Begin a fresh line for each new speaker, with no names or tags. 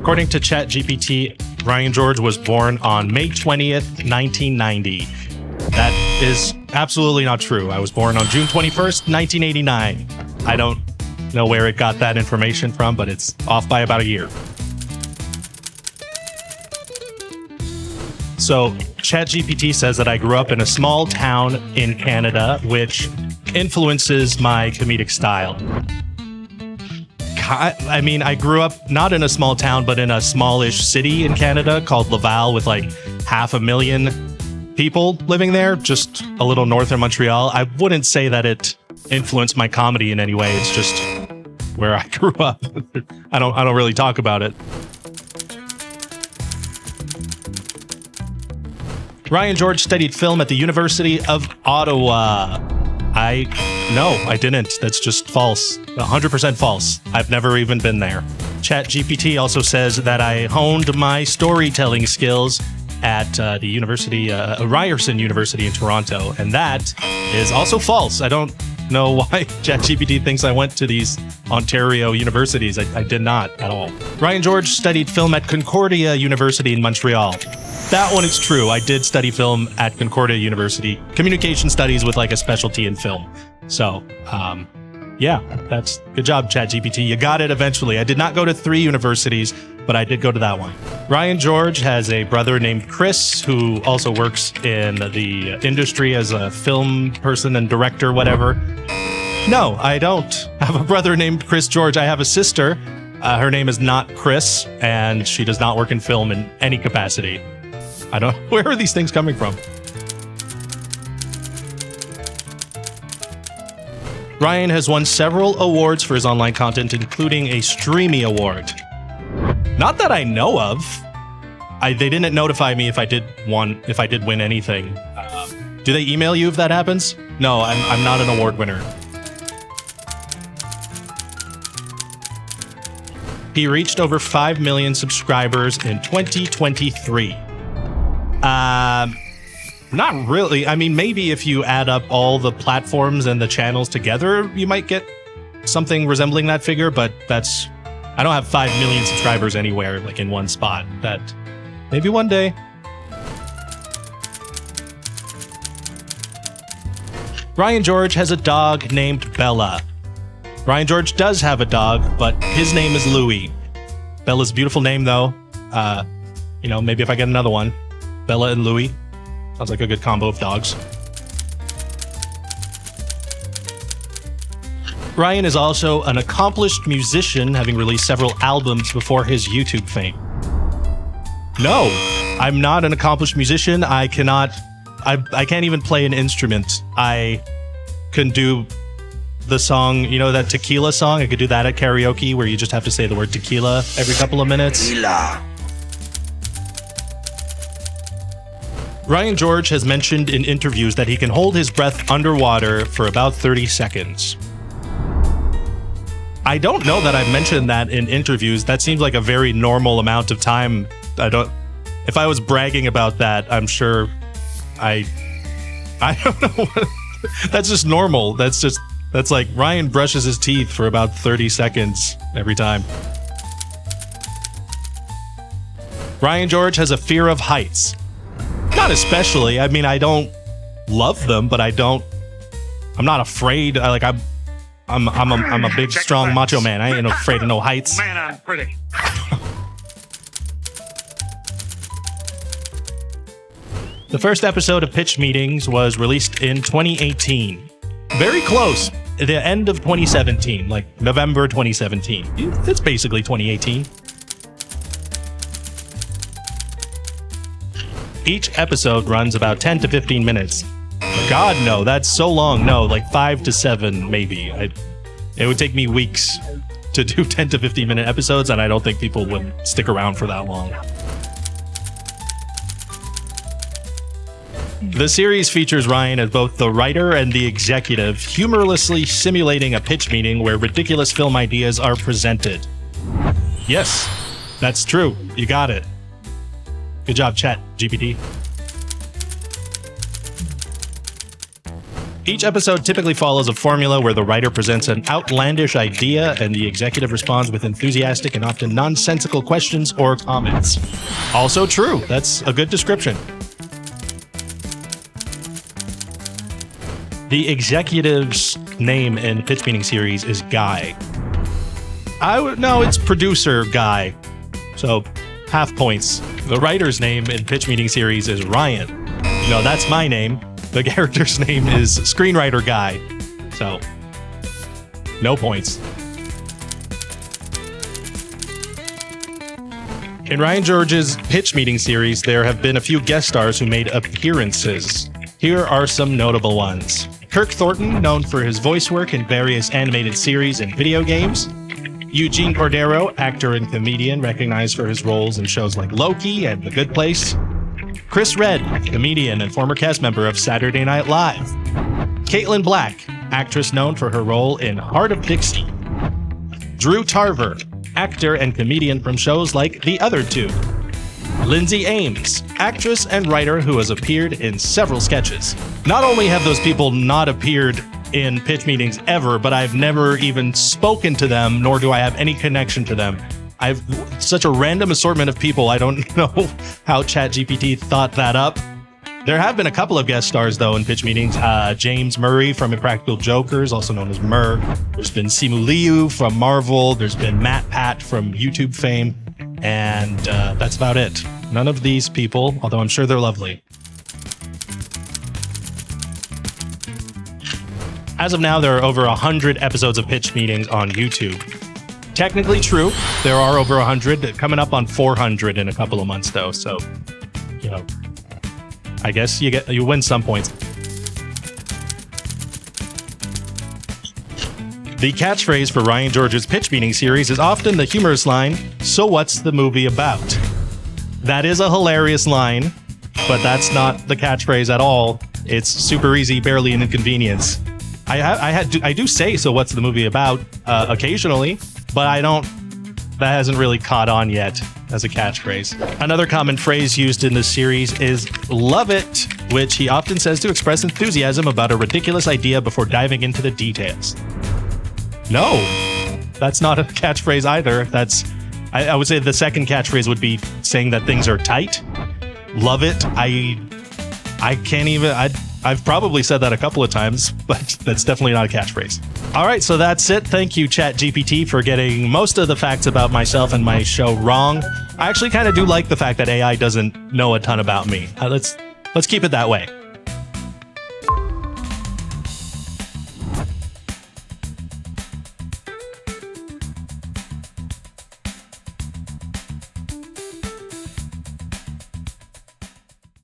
According to ChatGPT, Ryan George was born on May 20th, 1990. That is absolutely not true. I was born on June 21st, 1989. I don't know where it got that information from, but it's off by about a year. So ChatGPT says that I grew up in a small town in Canada, which influences my comedic style. I mean, I grew up not in a small town, but in a smallish city in Canada called Laval with like 500,000 people living there, just a little north of Montreal. I wouldn't say that it influenced my comedy in any way. It's just where I grew up. I don't really talk about it. Ryan George studied film at the University of Ottawa. No, I didn't. That's just false. 100% false. I've never even been there. ChatGPT also says that I honed my storytelling skills at the university, Ryerson University in Toronto, and that is also false. I don't know why ChatGPT thinks I went to these Ontario universities. I did not at all. Ryan George studied film at Concordia University in Montreal. That one is true. I did study film at Concordia University, communication studies with like a specialty in film. So, yeah, that's good job, ChatGPT. You got it eventually. I did not go to 3 universities, but I did go to that one. Ryan George has a brother named Chris, who also works in the industry as a film person and director, whatever. No, I don't have a brother named Chris George. I have a sister. Her name is not Chris, and she does not work in film in any capacity. Where are these things coming from? Ryan has won several awards for his online content, including a Streamy Award. Not that I know of. They didn't notify me if I did win anything. Do they email you if that happens? No, I'm not an award winner. He reached over 5 million subscribers in 2023. Not really. I mean, maybe if you add up all the platforms and the channels together, you might get something resembling that figure, but I don't have 5 million subscribers anywhere, like in one spot. That maybe one day. Ryan George has a dog named Bella. Ryan George does have a dog, but his name is Louie. Bella's a beautiful name, though. Maybe if I get another one. Bella and Louie. Sounds like a good combo of dogs. Ryan is also an accomplished musician, having released several albums before his YouTube fame. No, I'm not an accomplished musician. I can't even play an instrument. I can do the song, that tequila song. I could do that at karaoke where you just have to say the word tequila every couple of minutes. Tequila. Ryan George has mentioned in interviews that he can hold his breath underwater for about 30 seconds. I don't know that I've mentioned that in interviews. That seems like a very normal amount of time. If I was bragging about that, I'm sure I don't know. That's just normal. That's like Ryan brushes his teeth for about 30 seconds every time. Ryan George has a fear of heights. Not especially. I mean, I don't love them, but I'm not afraid. I'm a big, strong macho man. I ain't afraid of no heights.
Man, I'm pretty.
The first episode of Pitch Meetings was released in 2018. Very close. At the end of 2017, like November 2017. It's basically 2018. Each episode runs about 10 to 15 minutes. God, no, that's so long. No, like 5 to 7, maybe. It would take me weeks to do 10 to 15 minute episodes, and I don't think people would stick around for that long. The series features Ryan as both the writer and the executive, humorlessly simulating a pitch meeting where ridiculous film ideas are presented. Yes, that's true. You got it. Good job, ChatGPT. Each episode typically follows a formula where the writer presents an outlandish idea and the executive responds with enthusiastic and often nonsensical questions or comments. Also true. That's a good description. The executive's name in Pitch Meeting series is Guy. No, it's producer Guy. So, half points. The writer's name in Pitch Meeting series is Ryan. No, that's my name. The character's name is Screenwriter Guy. So, no points. In Ryan George's Pitch Meeting series, there have been a few guest stars who made appearances. Here are some notable ones. Kirk Thornton, known for his voice work in various animated series and video games. Eugene Cordero, actor and comedian recognized for his roles in shows like Loki and The Good Place. Chris Redd, comedian and former cast member of Saturday Night Live. Caitlin Black, actress known for her role in Heart of Dixie. Drew Tarver, actor and comedian from shows like The Other Two. Lindsay Ames, actress and writer who has appeared in several sketches. Not only have those people not appeared in pitch meetings ever, but I've never even spoken to them, nor do I have any connection to them. I've such a random assortment of people, I don't know how ChatGPT thought that up. There have been a couple of guest stars, though, in pitch meetings. James Murray from Impractical Jokers, also known as Murr. There's been Simu Liu from Marvel. There's been Matt Pat from YouTube fame. And that's about it. None of these people, although I'm sure they're lovely. As of now, there are over 100 episodes of pitch meetings on YouTube. Technically true, there are over 100, coming up on 400 in a couple of months, though. So, you know, I guess you win some points. The catchphrase for Ryan George's Pitch Meeting series is often the humorous line, "So what's the movie about?" That is a hilarious line, but that's not the catchphrase at all. It's super easy, barely an inconvenience. I do say "So what's the movie about?" Occasionally, but that hasn't really caught on yet as a catchphrase. Another common phrase used in this series is "love it," which he often says to express enthusiasm about a ridiculous idea before diving into the details. No, that's not a catchphrase either. I would say the second catchphrase would be saying that things are tight. Love it. I can't even, I've probably said that a couple of times, but that's definitely not a catchphrase. All right, so that's it. Thank you, ChatGPT, for getting most of the facts about myself and my show wrong. I actually kind of do like the fact that AI doesn't know a ton about me. Let's keep it that way.